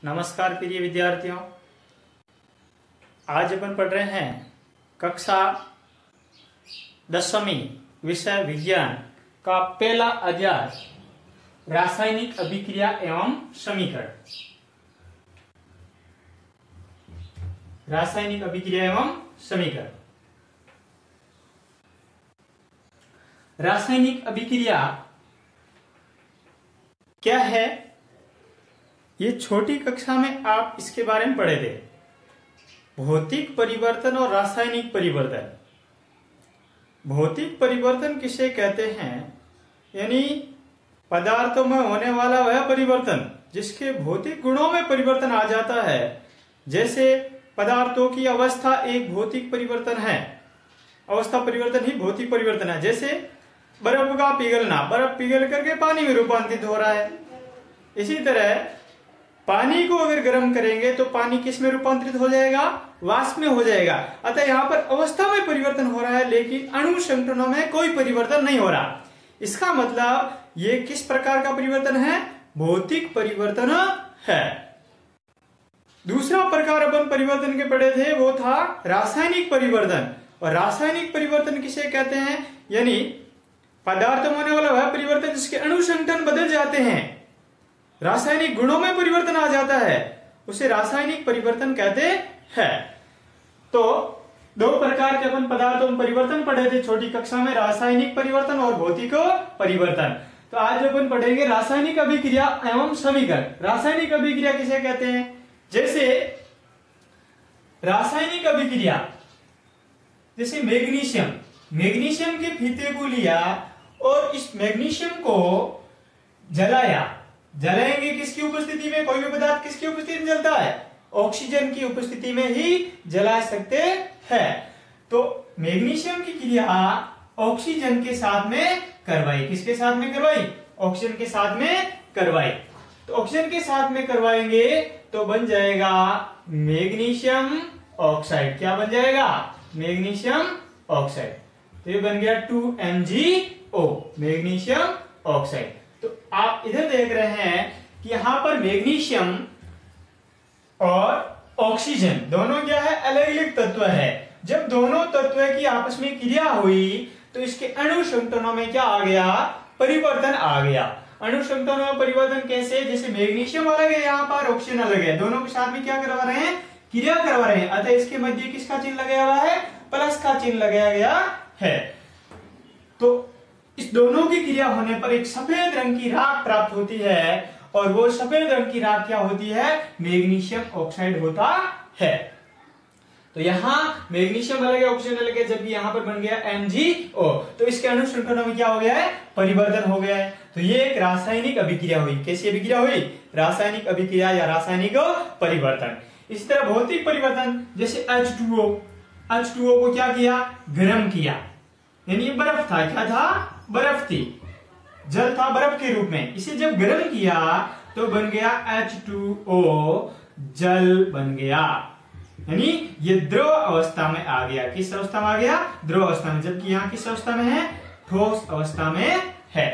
नमस्कार प्रिय विद्यार्थियों, आज अपन पढ़ रहे हैं कक्षा 10वीं विषय विज्ञान का पहला अध्याय रासायनिक अभिक्रिया एवं समीकरण। रासायनिक अभिक्रिया एवं समीकरण। रासायनिक अभिक्रिया क्या है, ये छोटी कक्षा में आप इसके बारे में पढ़े थे। भौतिक परिवर्तन और रासायनिक परिवर्तन। भौतिक परिवर्तन किसे कहते हैं, यानी पदार्थों में होने वाला वह परिवर्तन जिसके भौतिक गुणों में परिवर्तन आ जाता है। जैसे पदार्थों की अवस्था एक भौतिक परिवर्तन है, अवस्था परिवर्तन ही भौतिक परिवर्तन है। जैसे बर्फ का पिघलना, बर्फ पिघल करके पानी में रूपांतरित हो रहा है। इसी तरह पानी को अगर गर्म करेंगे तो पानी किस में रूपांतरित हो जाएगा, वाष्प में हो जाएगा। अतः यहाँ पर अवस्था में परिवर्तन हो रहा है, लेकिन अणु संगठनों में कोई परिवर्तन नहीं हो रहा। इसका मतलब ये किस प्रकार का परिवर्तन है, भौतिक परिवर्तन है। दूसरा प्रकार अपन परिवर्तन के पढ़े थे वो था रासायनिक परिवर्तन। और रासायनिक परिवर्तन किसे कहते हैं, यानी पदार्थ में होने वाला वह परिवर्तन जिसके अणु संगठन बदल जाते हैं, रासायनिक गुणों में परिवर्तन आ जाता है, उसे रासायनिक परिवर्तन कहते हैं। तो दो प्रकार के अपन पदार्थों में परिवर्तन पढ़े थे छोटी कक्षा में, रासायनिक परिवर्तन और भौतिक परिवर्तन। तो आज अपन पढ़ेंगे रासायनिक अभिक्रिया एवं समीकरण। रासायनिक अभिक्रिया किसे कहते हैं, जैसे रासायनिक अभिक्रिया, जैसे मैग्नीशियम के फीते को लिया और इस मैग्नीशियम को जलाया। जलाएंगे किसकी उपस्थिति में, कोई भी पदार्थ किसकी उपस्थिति में जलता है, ऑक्सीजन की उपस्थिति में ही जला सकते हैं। तो मैग्नीशियम की क्रिया ऑक्सीजन के साथ में करवाई। किसके साथ में करवाई, ऑक्सीजन के साथ में करवाई। तो ऑक्सीजन के साथ में करवाएंगे तो बन जाएगा मैग्नीशियम ऑक्साइड। क्या बन जाएगा, मैग्नीशियम ऑक्साइड। तो ये बन गया 2MgO, मैग्नीशियम ऑक्साइड। तो आप इधर देख रहे हैं कि यहां पर मैग्नीशियम और ऑक्सीजन दोनों क्या है, अलग अलग तत्व है। जब दोनों तत्व की आपस में क्रिया हुई तो इसके अणु संगठनों में क्या आ गया, परिवर्तन आ गया। अणु संगठनों में परिवर्तन कैसे, जैसे मैग्नीशियम अलग है, यहाँ पर ऑक्सीजन अलग है, दोनों के साथ में क्या करवा रहे हैं, क्रिया करवा रहे हैं। अतः इसके मध्य किसका चिन्ह लगाया हुआ है, प्लस का चिन्ह लगाया गया है। तो इस दोनों की क्रिया होने पर एक सफेद रंग की राख प्राप्त होती है, और वो सफेद रंग की राख क्या होती है, मैग्नीशियम ऑक्साइड होता है। तो यहाँ मैग्नीशियम अलग है, ऑक्सीजन अलग है, जबकि यहाँ पर बन गया MgO। तो इसके अणु संगठनों में क्या हो गया है, परिवर्तन हो गया है। तो ये एक रासायनिक अभिक्रिया हुई। कैसी अभिक्रिया हुई, रासायनिक अभिक्रिया या रासायनिक परिवर्तन। इस तरह भौतिक परिवर्तन, जैसे H2O को क्या किया, गर्म किया, यानी बर्फ था, क्या था, बर्फ थी, जल था बर्फ के रूप में। इसे जब गर्म किया तो बन गया H2O, जल बन गया, यानी ये द्रव अवस्था में आ गया। किस अवस्था में आ गया, द्रव अवस्था में। जबकि यहाँ किस अवस्था में है, ठोस अवस्था में है।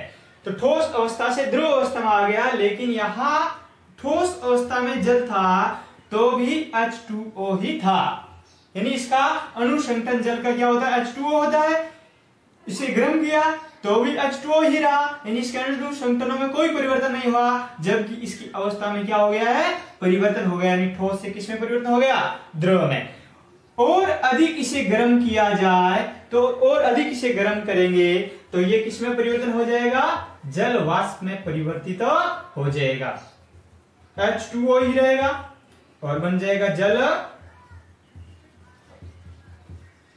तो ठोस अवस्था से द्रव अवस्था में आ गया, लेकिन यहाँ ठोस अवस्था में जल था तो भी H2O ही था, यानी इसका अणु संगठन जल का क्या होता है, H2O होता है। इसे गर्म किया तो भी H2O ही रहा, यानी इसके अणु संगठनों में कोई परिवर्तन नहीं हुआ। जबकि इसकी अवस्था में क्या हो गया है, परिवर्तन हो गया, यानी ठोस से किसमें परिवर्तन हो गया, द्रव में। और अधिक इसे गर्म किया जाए तो, और अधिक इसे गर्म करेंगे तो ये किसमें परिवर्तन हो जाएगा, जल वाष्प में परिवर्तित हो जाएगा। H2O ही रहेगा और बन जाएगा जल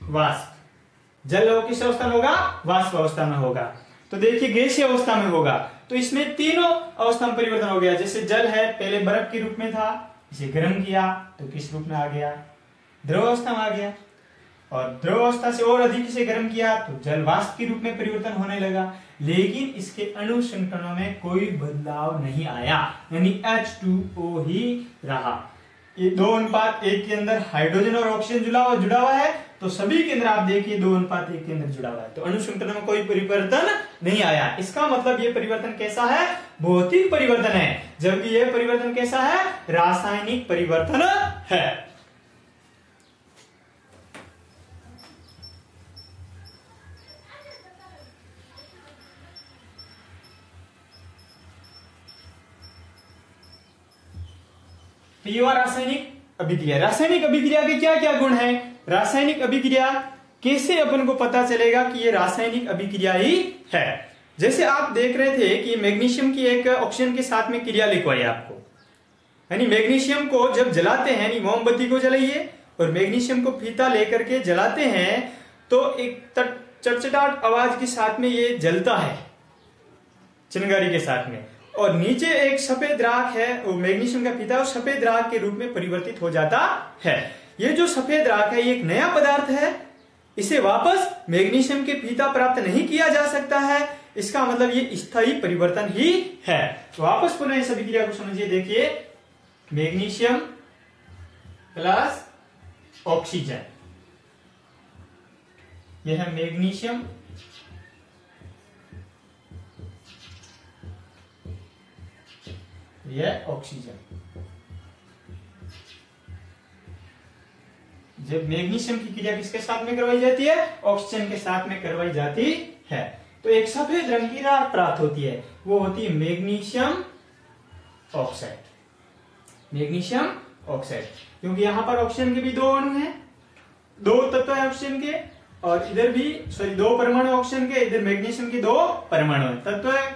वाष्प। जल किस अवस्था में होगा, वाष्प अवस्था में होगा। तो देखिए गैसीय अवस्था में होगा तो इसमें तीनों अवस्था में परिवर्तन हो गया। जैसे जल है, पहले बर्फ के रूप में था, इसे गर्म किया तो किस रूप में आ गया, द्रव अवस्था में आ गया। और द्रव अवस्था से और अधिक इसे गर्म किया तो जल वाष्प के रूप में परिवर्तन होने लगा। लेकिन इसके अणु संगठनों में कोई बदलाव नहीं आया, यानी H2O ही रहा। ये 2:1 के अंदर हाइड्रोजन और ऑक्सीजन जुड़ा हुआ है, तो सभी के अंदर आप देखिए 2:1 के अंदर जुड़ा हुआ है। तो अणु संगठन में कोई परिवर्तन नहीं आया। इसका मतलब ये परिवर्तन कैसा है, भौतिक परिवर्तन है। जबकि यह परिवर्तन कैसा है, रासायनिक परिवर्तन है। ये हुआ रासायनिक अभिक्रिया। रासायनिक अभिक्रिया के क्या क्या गुण हैं? रासायनिक अभिक्रिया कैसे अपन को पता चलेगा कि ये रासायनिक अभिक्रिया ही है? जैसे आप देख रहे थे कि मैग्नीशियम की एक ऑक्सीजन के साथ में क्रिया लिखवाई आपको, यानी मैग्नीशियम को जब जलाते हैं, यानी मोमबत्ती को जलाइए और मैग्नीशियम को फीता लेकर के जलाते हैं तो एक चटचटाट आवाज के साथ में ये जलता है चिंगारी के साथ में, और नीचे एक सफेद राख है, वो मैग्नीशियम का फीता उस सफेद राख के रूप में परिवर्तित हो जाता है। ये जो सफेद राख है ये एक नया पदार्थ है, इसे वापस मैग्नीशियम के फीता प्राप्त नहीं किया जा सकता है, इसका मतलब ये स्थायी परिवर्तन ही है। तो वापस पुनः इस अभिक्रिया को समझिए, देखिए मैग्नीशियम प्लस ऑक्सीजन, यह है मैग्नीशियम यह ऑक्सीजन। जब मैग्नीशियम की क्रिया किसके साथ में करवाई जाती है, ऑक्सीजन के साथ में करवाई जाती है, तो एक सफेद रंग की राख प्राप्त होती है, वो होती है मैग्नीशियम ऑक्साइड। मैग्नीशियम ऑक्साइड, क्योंकि यहां पर ऑक्सीजन के भी दो अणु हैं, दो तत्व है ऑक्सीजन के, और इधर भी दो परमाणु ऑक्सीजन के, इधर मैग्नीशियम के दो परमाणु है।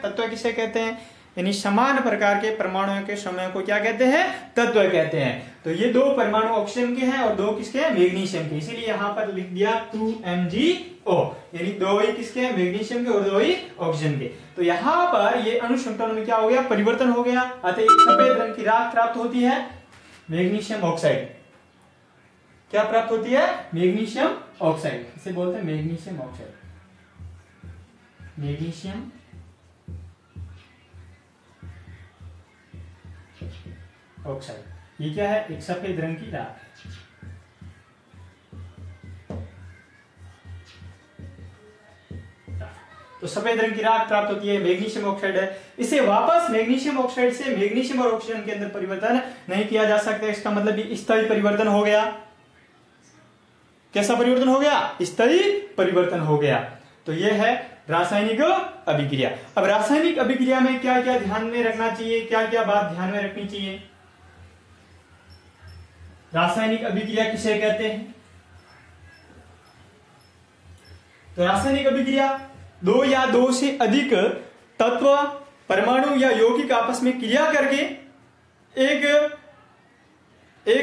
तत्व किसे कहते हैं, यानी समान प्रकार के परमाणुओं के समूह को क्या कहते हैं, तत्व कहते हैं। तो ये दो परमाणु ऑक्सीजन के हैं और दो किसके हैं, मैग्नीशियम के, इसीलिए यहां पर लिख दिया 2MgO, यानी दो ही किसके हैं, मैग्नीशियम के और दो ही ऑक्सीजन के। तो यहां पर ये अणु संतुलन में क्या हो गया, परिवर्तन हो गया, अतः एक सफेद रंग की राख प्राप्त होती है, मैग्नीशियम ऑक्साइड। क्या प्राप्त होती है, मैग्नीशियम ऑक्साइड, इसे बोलते हैं मैग्नीशियम ऑक्साइड। मैग्नीशियम ऑक्साइड, ये क्या है, एक सफेद रंग की राख। तो सफेद रंग की राख प्राप्त होती है, मैग्नीशियम ऑक्साइड है। इसे वापस मैग्नीशियम ऑक्साइड से मैग्नीशियम और ऑक्सीजन के अंदर परिवर्तन नहीं किया जा सकता, इसका मतलब ये स्थायी परिवर्तन हो गया। कैसा परिवर्तन हो गया, स्थायी परिवर्तन हो गया। तो यह है रासायनिक अभिक्रिया। अब रासायनिक अभिक्रिया में क्या क्या ध्यान में रखना चाहिए, क्या क्या बात ध्यान में रखनी चाहिए। रासायनिक अभिक्रिया किसे कहते हैं, तो रासायनिक अभिक्रिया दो या दो से अधिक तत्व, परमाणु या यौगिक आपस में क्रिया करके एक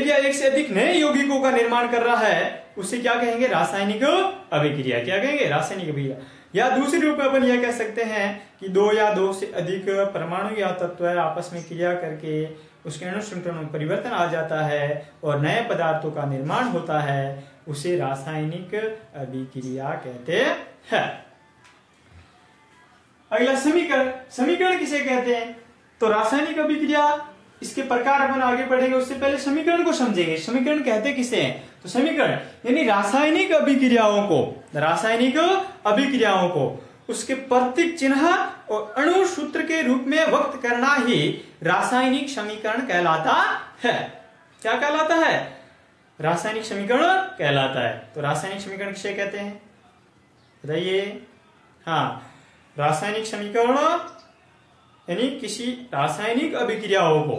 या एक से अधिक नए यौगिकों का निर्माण कर रहा है, उसे क्या कहेंगे, रासायनिक अभिक्रिया। क्या कहेंगे, रासायनिक अभिक्रिया। या दूसरे रूप में अपन यह कह सकते हैं कि दो या दो से अधिक परमाणु या तत्व आपस में क्रिया करके उसके अणु संरचना में परिवर्तन आ जाता है और नए पदार्थों का निर्माण होता है, उसे रासायनिक अभिक्रिया कहते हैं। अगला समीकरण किसे कहते हैं, तो रासायनिक अभिक्रिया, इसके प्रकार अपन आगे बढ़ेंगे, उससे पहले समीकरण को समझेंगे। समीकरण कहते किसे हैं, तो समीकरण यानी रासायनिक अभिक्रियाओं को उसके प्रतीक चिन्ह और अणु सूत्र के रूप में व्यक्त करना ही रासायनिक समीकरण कहलाता है। क्या कहलाता है, रासायनिक समीकरण कहलाता है। तो रासायनिक समीकरण किसे कहते हैं, बताइए। हाँ, रासायनिक समीकरण यानी किसी रासायनिक अभिक्रियाओं को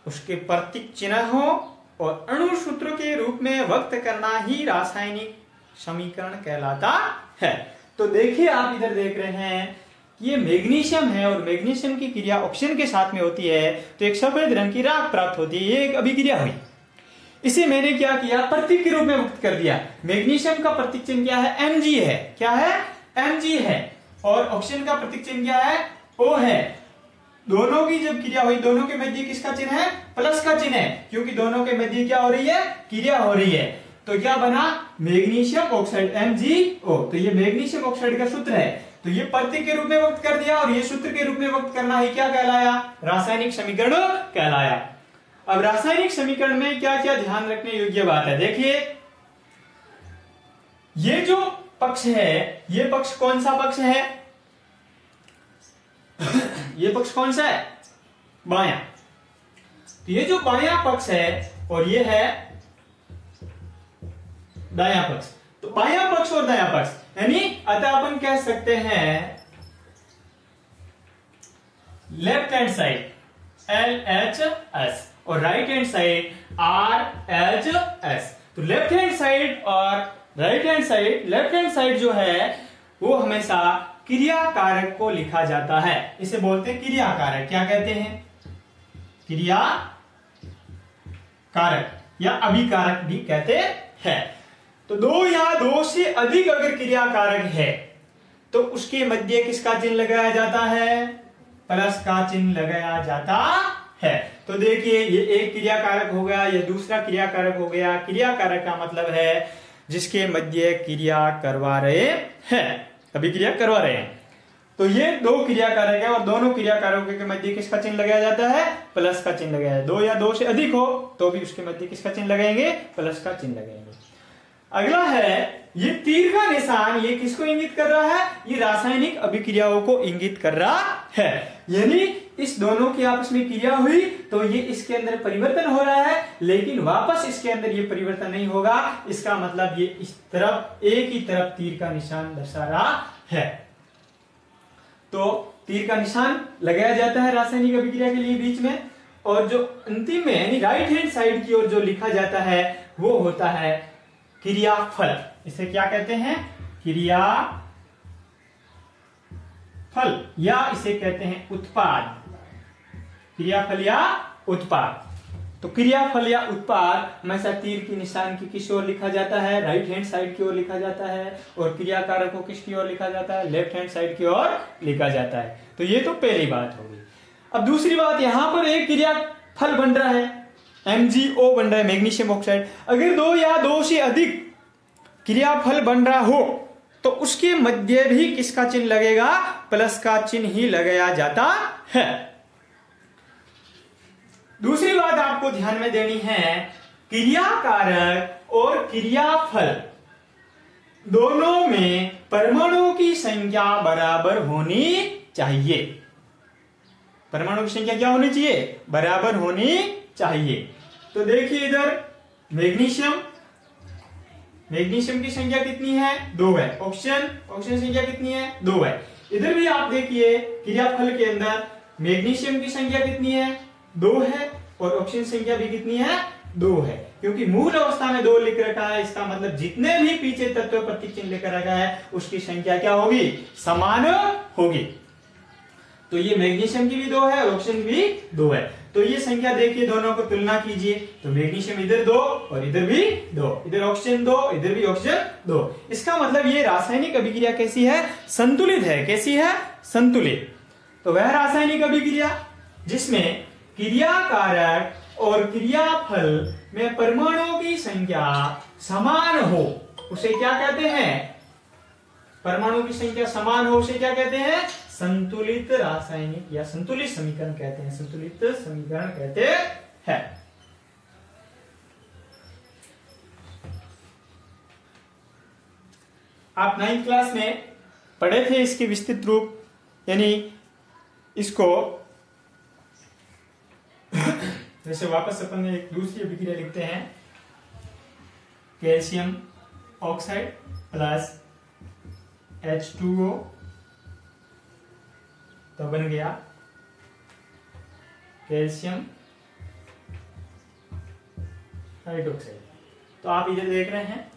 उसके प्रतीक चिन्हों और अणु सूत्र के रूप में व्यक्त करना ही रासायनिक समीकरण कहलाता है। तो देखिए, आप इधर देख रहे हैं कि ये मैग्नीशियम है और मैग्नीशियम की क्रिया ऑक्सीजन के साथ में होती है, तो एक सफेद रंग की राख प्राप्त होती है, ये एक अभिक्रिया हुई। इसे मैंने क्या किया, प्रतीक के रूप में व्यक्त कर दिया। मैग्नीशियम का प्रतीक चिन्ह क्या है, Mg है। क्या है, Mg है। और ऑक्सीजन का प्रतीक चिन्ह क्या है, O है। दोनों की जब क्रिया हुई, दोनों के मध्य किसका चिन्ह है, प्लस का चिन्ह है, क्योंकि दोनों के मध्य क्या हो रही है, क्रिया हो रही है। तो क्या बना, मैग्नीशियम ऑक्साइड MgO। तो ये मैग्नीशियम ऑक्साइड का सूत्र है, तो ये प्रतीक के रूप में व्यक्त कर दिया और ये सूत्र के रूप में व्यक्त करना ही क्या कहलाया, रासायनिक समीकरण कहलाया। अब रासायनिक समीकरण में क्या क्या ध्यान रखने योग्य बात है, देखिए। ये जो पक्ष है, ये पक्ष कौन सा पक्ष है ये पक्ष कौन सा है, बायां। तो ये जो बायां पक्ष है और ये है दायां पक्ष। तो बायां पक्ष और दायां पक्ष यानी अतः अपन कह सकते हैं लेफ्ट हैंड साइड LHS और राइट हैंड साइड RHS। तो लेफ्ट हैंड साइड और right hand side, left hand side जो है वो हमेशा क्रिया कारक को लिखा जाता है, इसे बोलते हैं क्रिया कारक। क्या कहते हैं? क्रिया कारक या अभिकारक भी कहते हैं। तो दो या दो से अधिक अगर क्रिया कारक है तो उसके मध्य किसका चिन्ह लगाया जाता है? प्लस का चिन्ह लगाया जाता है। तो देखिए ये एक क्रिया कारक हो गया, ये दूसरा क्रिया कारक हो गया। क्रिया कारक का मतलब है जिसके मध्य क्रिया करवा रहे हैं, अभिक्रिया करवा रहे हैं। तो ये दो क्रिया कारक है और दोनों क्रिया कारकों के मध्य किसका चिन्ह लगाया जाता है? प्लस का चिन्ह लगाया है। दो या दो से अधिक हो तो भी उसके मध्य किसका चिन्ह लगाएंगे? प्लस का चिन्ह लगाएंगे। अगला है ये तीर का निशान, ये किसको इंगित कर रहा है? ये रासायनिक अभिक्रियाओं को इंगित कर रहा है। यानी इस दोनों की आपस में क्रिया हुई तो ये इसके अंदर परिवर्तन हो रहा है, लेकिन वापस इसके अंदर ये परिवर्तन नहीं होगा। इसका मतलब ये इस तरफ एक ही तरफ तीर का निशान दर्शा रहा है। तो तीर का निशान लगाया जाता है रासायनिक अभिक्रिया के लिए बीच में, और जो अंतिम में यानी राइट हैंड साइड की ओर जो लिखा जाता है वो होता है क्रियाफल। इसे क्या कहते हैं? क्रियाफल, या इसे कहते हैं उत्पाद। क्रियाफल या उत्पाद। तो क्रियाफल या उत्पाद हमेशा तीर की निशान की किस ओर लिखा जाता है? राइट हैंड साइड की ओर लिखा जाता है। और क्रिया कारक को किसकी ओर लिखा जाता है? लेफ्ट हैंड साइड की ओर लिखा जाता है। तो ये तो पहली बात होगी। अब दूसरी बात, यहां पर एक क्रियाफल बन रहा है, MgO बन रहा है, मैग्नीशियम ऑक्साइड। अगर दो या दो से अधिक क्रियाफल बन रहा हो तो उसके मध्य भी किसका चिन्ह लगेगा? प्लस का चिन्ह ही लगाया जाता है। दूसरी बात आपको ध्यान में देनी है, क्रिया कारक और क्रियाफल दोनों में परमाणुओं की संख्या बराबर होनी चाहिए। परमाणु की संख्या क्या होनी चाहिए? बराबर होनी चाहिए। तो देखिए इधर मैग्नीशियम की संख्या कितनी है? 2 है। ऑक्सीजन संख्या कितनी है? 2 है। इधर भी आप देखिए क्रियाफल के अंदर मैग्नीशियम की संख्या कितनी है? 2 है। और ऑक्सीजन संख्या भी कितनी है? 2 है। क्योंकि मूल अवस्था में 2 लिख रखा है, इसका मतलब जितने भी पीछे तत्व प्रतीक चिन्ह लेकर रखा है उसकी संख्या क्या होगी? समान होगी। तो ये मैग्नीशियम की भी 2 है और ऑक्सीजन भी 2 है। तो ये संख्या देखिए, दोनों को तुलना कीजिए। तो मैग्नीशियम इधर 2 और इधर भी 2, इधर ऑक्सीजन 2, इधर भी ऑक्सीजन 2। इसका मतलब ये रासायनिक अभिक्रिया कैसी है? संतुलित है। कैसी है? संतुलित। तो वह रासायनिक अभिक्रिया जिसमें क्रिया कारक और क्रियाफल में परमाणुओं की संख्या समान हो उसे क्या कहते हैं? परमाणु की संख्या समान हो उसे क्या कहते हैं? संतुलित रासायनिक या संतुलित समीकरण कहते हैं। संतुलित समीकरण कहते हैं। आप 9th क्लास में पढ़े थे इसके विस्तृत रूप, यानी इसको जैसे वापस अपन एक दूसरी अभिक्रिया लिखते हैं, कैल्शियम ऑक्साइड प्लस H2O, तो बन गया कैल्शियम हाइड्रोक्साइड। तो आप इधर देख रहे हैं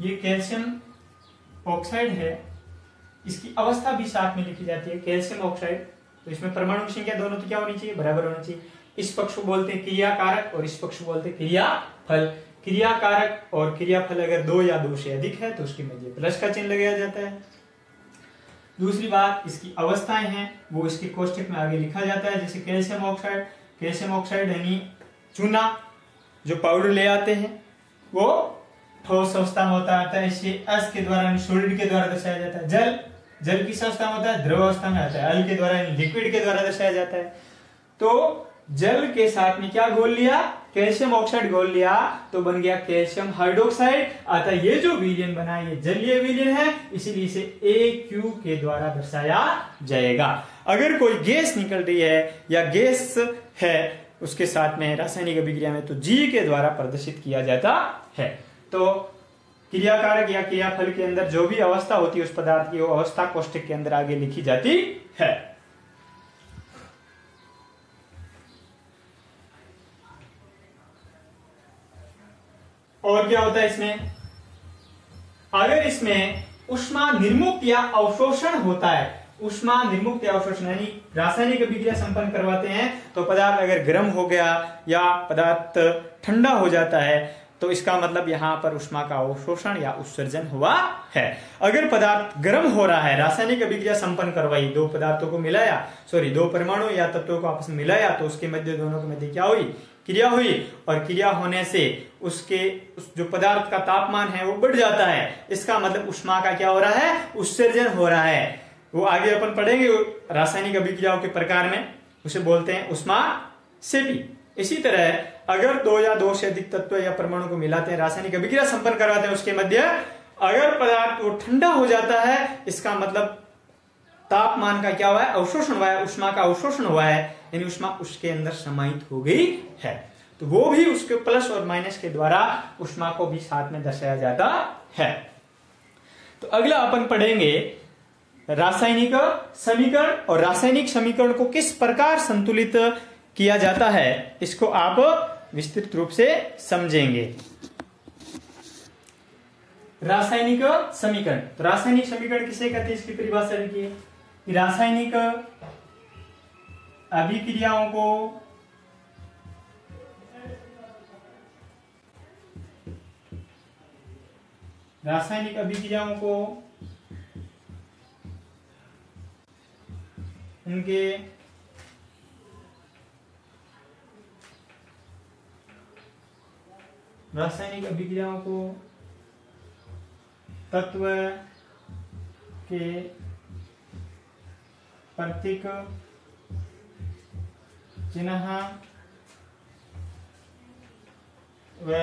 ये कैल्शियम ऑक्साइड है, इसकी अवस्था भी साथ में लिखी जाती है कैल्शियम ऑक्साइड। तो इसमें परमाणु की संख्या दोनों की क्या होनी चाहिए? बराबर होनी चाहिए। इस पक्ष को बोलते हैं क्रिया कारक और इस पक्ष को बोलते हैं क्रियाफल। क्रिया कारक और क्रियाफल अगर 2 या 2 से अधिक है तो उसके मध्य प्लस का चिन्ह लगाया जाता है। दूसरी बात, इसकी अवस्थाएं हैं वो इसके कोष्ठक में आगे लिखा जाता है। जैसे कैल्शियम ऑक्साइड यानी चूना जो पाउडर ले आते हैं वो ठोस अवस्था में होता है, इसे अस के द्वारा सॉलिड के द्वारा दर्शाया जाता है। जल किस अवस्था में होता है? द्रव अवस्था में आता है। अल के द्वारा लिक्विड के द्वारा दर्शाया जाता है। तो जल के साथ में क्या घोल लिया? कैल्शियम ऑक्साइड घोल लिया, तो बन गया कैल्शियम हाइड्रोक्साइड। अतः ये जो विलयन बना ये जलीय विलयन है, इसीलिए इसे AQ के द्वारा दर्शाया जाएगा। अगर कोई गैस निकल रही है या गैस है उसके साथ में रासायनिक अभिक्रिया में तो जी के द्वारा प्रदर्शित किया जाता है। तो क्रियाकारक या क्रियाफल के अंदर जो भी अवस्था होती है उस पदार्थ की, वो अवस्था कोष्ठक के अंदर आगे लिखी जाती है। और क्या होता है इसमें, अगर इसमें ऊष्मा निर्मुक्त या अवशोषण होता है, ऊष्मा निर्मुक्त या अवशोषण यानी रासायनिक अभिक्रिया संपन्न करवाते हैं तो पदार्थ अगर गर्म हो गया या पदार्थ ठंडा हो जाता है तो इसका मतलब यहां पर ऊष्मा का अवशोषण या उत्सर्जन हुआ है। अगर पदार्थ गर्म हो रहा है, रासायनिक अभिक्रिया संपन्न करवाई, दो पदार्थों को मिलाया, दो परमाणु या तत्वों को आपस में मिलाया तो उसके मध्य, दोनों के मध्य क्या हुई, क्रिया हुई, और क्रिया होने से जो पदार्थ का तापमान है वो बढ़ जाता है। इसका मतलब ऊष्मा का क्या हो रहा है, उत्सर्जन हो रहा है। वो आगे अपन पढ़ेंगे रासायनिक अभिक्रियाओं के प्रकार में, उसे बोलते हैं ऊष्माक्षेपी। इसी तरह अगर दो या दो से अधिक तत्व या परमाणु को मिलाते हैं, रासायनिक अभिक्रिया संपन्न करवाते हैं, उसके मध्य अगर पदार्थ वो ठंडा हो जाता है, इसका मतलब तापमान का क्या हुआ है, अवशोषण हुआ है, ऊष्मा का अवशोषण हुआ है, यानी ऊष्मा उसके अंदर समाहित हो गई है। तो वो भी उसके प्लस और माइनस के द्वारा ऊष्मा को भी साथ में दर्शाया जाता है। तो अगला अपन पढ़ेंगे रासायनिक समीकरण, और रासायनिक समीकरण को किस प्रकार संतुलित किया जाता है इसको आप विस्तृत रूप से समझेंगे। रासायनिक समीकरण, तो रासायनिक समीकरण किसे कहते हैं, इसकी परिभाषा लिखिए। रासायनिक अभिक्रियाओं को उनके रासायनिक अभिक्रियाओं को तत्व के प्रतीक चिन्ह व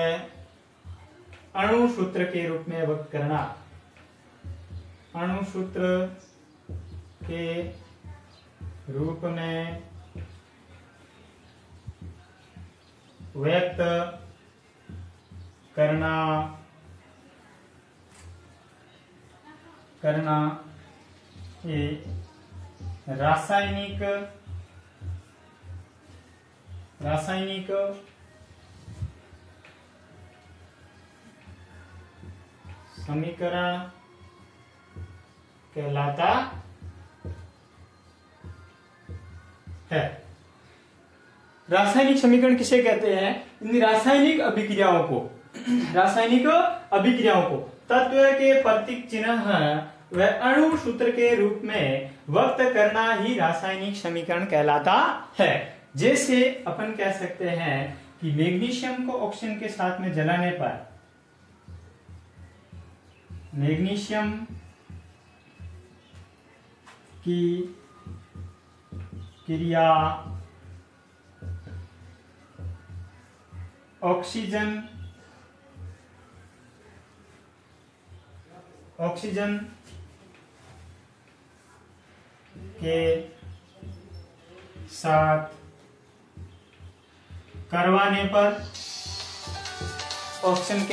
अणु सूत्र के रूप में व्यक्त करना, अणु सूत्र के रूप में व्यक्त करना ये रासायनिक समीकरण कहलाता है। रासायनिक समीकरण किसे कहते हैं, इन रासायनिक अभिक्रियाओं को तत्व के प्रतीक चिन्ह व अणु सूत्र के रूप में व्यक्त करना ही रासायनिक समीकरण कहलाता है। जैसे अपन कह सकते हैं कि मैग्नीशियम को ऑक्सीजन के साथ में जलाने पर मैग्नीशियम की क्रिया ऑक्सीजन के साथ करवाने पर ऑक्सीजन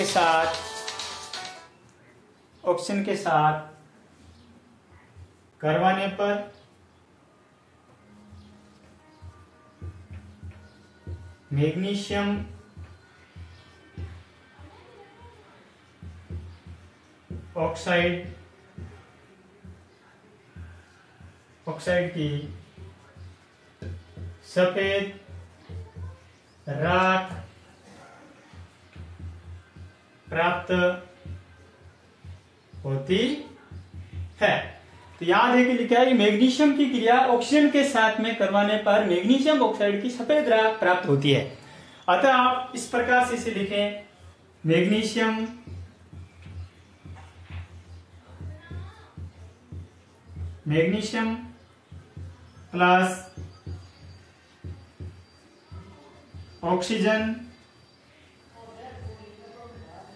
के साथ करवाने पर मैग्नीशियम ऑक्साइड की सफेद राख प्राप्त होती है। तो यहां देखिए लिखा है कि मैग्नीशियम की क्रिया ऑक्सीजन के साथ में करवाने पर मैग्नीशियम ऑक्साइड की सफेद राख प्राप्त होती है। अतः आप इस प्रकार से इसे लिखें, मैग्नीशियम प्लस ऑक्सीजन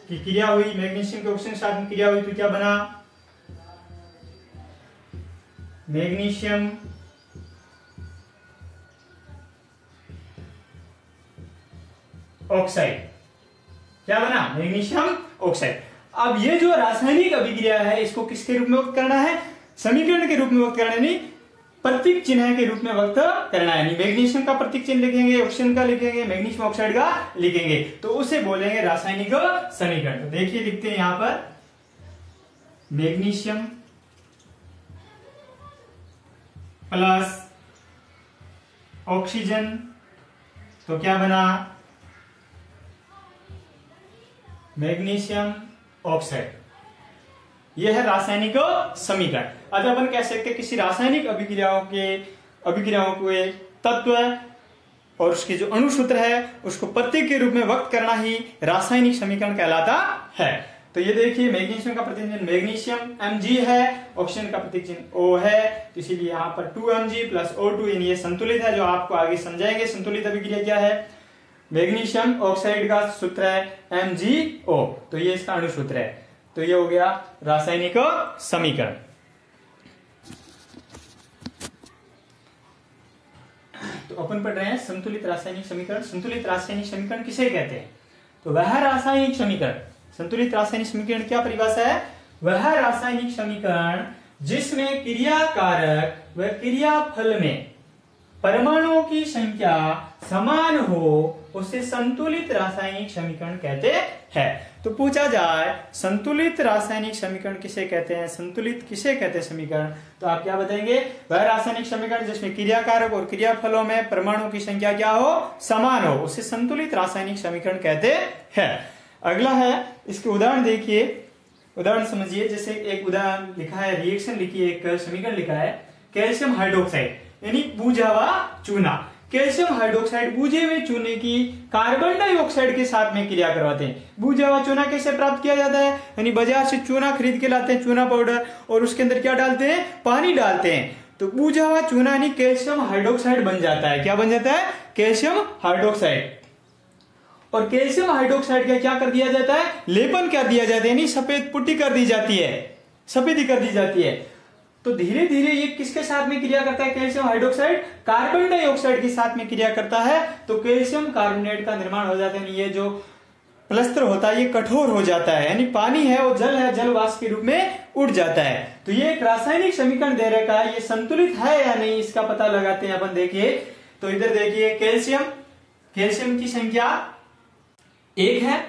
की क्रिया हुई, मैग्नीशियम के ऑक्सीजन के साथ में क्रिया हुई तो क्या बना, मैग्नीशियम ऑक्साइड। क्या बना? Magnesium oxide. अब ये जो रासायनिक अभिक्रिया है इसको किसके रूप में व्यक्त करना है? समीकरण के रूप में व्यक्त करना है, नहीं प्रतीक चिन्ह के रूप में व्यक्त करना है। नहीं मैग्नीशियम का प्रतीक चिन्ह लिखेंगे, ऑक्सीजन का लिखेंगे, मैग्नीशियम ऑक्साइड का लिखेंगे, तो उसे बोलेंगे रासायनिक समीकरण। तो देखिए लिखते हैं यहां पर मैग्नीशियम प्लस ऑक्सीजन, तो क्या बना? Magnesium oxide. यह है रासायनिक समीकरण। अतः अपन कह सकते हैं किसी रासायनिक अभिक्रियाओं के तत्व और उसके जो अणुसूत्र है उसको प्रतीक के रूप में व्यक्त करना ही रासायनिक समीकरण कहलाता है। तो ये देखिए मैग्नीशियम का प्रतीक चिन्ह मैग्नीशियम Mg है, ऑक्सीजन का प्रतीक चिन्ह O है, तो इसीलिए यहाँ पर 2Mg प्लस O2 यानी ये संतुलित है, जो आपको आगे समझाएंगे संतुलित अभिक्रिया क्या है। मैग्नीशियम ऑक्साइड का सूत्र है MgO, तो ये इसका अणुसूत्र है। तो ये हो गया रासायनिक समीकरण। तो अपन पढ़ रहे हैं संतुलित रासायनिक समीकरण। संतुलित रासायनिक समीकरण किसे कहते हैं? तो वह रासायनिक समीकरण, संतुलित रासायनिक समीकरण क्या परिभाषा है? वह रासायनिक समीकरण जिसमें क्रियाकारक व क्रियाफल में परमाणुओं की संख्या समान हो उसे संतुलित रासायनिक समीकरण कहते हैं। तो पूछा जाए संतुलित रासायनिक समीकरण किसे कहते हैं, संतुलित किसे कहते हैं समीकरण, तो आप क्या बताएंगे? वह रासायनिक समीकरण जिसमें क्रियाकारक और क्रियाफलों में परमाणुओं की संख्या क्या हो? समान हो, उसे संतुलित रासायनिक समीकरण कहते हैं। अगला है, इसके उदाहरण देखिए, उदाहरण समझिए। जैसे एक उदाहरण लिखा है, रिएक्शन लिखी है, एक समीकरण लिखा है कैल्शियम हाइड्रोक्साइड यानी बूझा हुआ चूना। कैल्शियम हाइड्रोक्साइड बूझे हुए चूने की कार्बन डाइऑक्साइड के साथ में क्रिया करवाते हैं। बूझा हुआ चूना कैसे प्राप्त किया जाता है? यानी बाजार से चूना खरीद के लाते हैं, चूना पाउडर, और उसके अंदर क्या डालते हैं? पानी डालते हैं, तो बूझा हुआ चूना यानी कैल्शियम हाइड्रोक्साइड बन जाता है। क्या बन जाता है? Calcium hydroxide. और कैल्शियम हाइड्रोक्साइड का क्या कर दिया जाता है? लेपन कर दिया जाता है, यानी सफेद पुट्टी कर दी जाती है, सफेदी कर दी जाती है। तो धीरे धीरे ये किसके साथ में क्रिया करता है? कैल्शियम हाइड्रोक्साइड कार्बन डाइऑक्साइड के साथ में क्रिया करता है, तो कैल्शियम कार्बोनेट का निर्माण हो जाता है। ये जो प्लस्तर होता है ये कठोर हो जाता है, यानी पानी है वो जल है, जल वाष्प के रूप में उड़ जाता है। तो ये एक रासायनिक समीकरण दे रखा है, ये संतुलित है या नहीं इसका पता लगाते हैं अपन। देखिए तो इधर देखिए कैल्शियम की संख्या 1 है,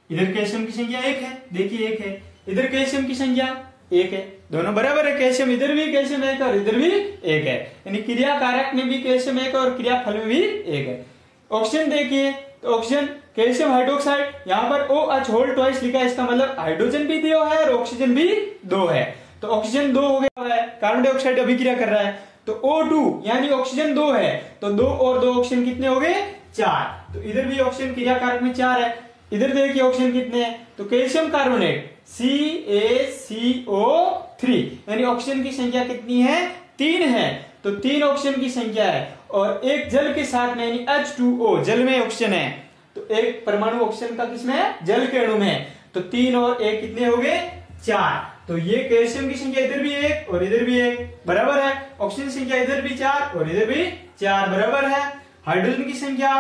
इधर कैल्शियम की संख्या 1 है, देखिए 1 है, इधर कैल्शियम की संख्या 1 है, दोनों बराबर है। कैल्शियम इधर भी कैल्शियम 1 है और इधर भी 1 है, यानी क्रिया कारक में भी कैल्शियम 1 है और क्रिया फल में भी 1 है। ऑक्सीजन देखिए, तो ऑक्सीजन कैल्शियम हाइड्रोक्साइड, यहाँ पर OH होल ट्वाइस लिखा है, इसका मतलब हाइड्रोजन भी 2 है और ऑक्सीजन भी 2 है, तो ऑक्सीजन 2 हो गया है, कार्बन डाइऑक्साइड अभिक्रिया कर रहा है, तो O2 यानी ऑक्सीजन 2 है, तो 2 और 2 ऑक्सीजन कितने हो गए? 4। तो इधर भी ऑक्सीजन क्रिया कारक में 4 है, इधर देखिए ऑक्सीजन कितने हैं? तो कैल्शियम कार्बोनेट CaCO3 यानी ऑक्सीजन की संख्या कितनी है? 3 है, तो 3 ऑक्सीजन की संख्या है, और एक जल के साथ में यानी H2O, जल में ऑक्सीजन है, तो एक परमाणु ऑक्सीजन का किसमें है? जल के अणु में, तो 3 और 1 कितने हो गए? 4। तो ये कैल्शियम की संख्या इधर भी 1 और इधर भी 1 बराबर है, ऑक्सीजन की संख्या इधर भी 4 और इधर भी 4 बराबर है। हाइड्रोजन की संख्या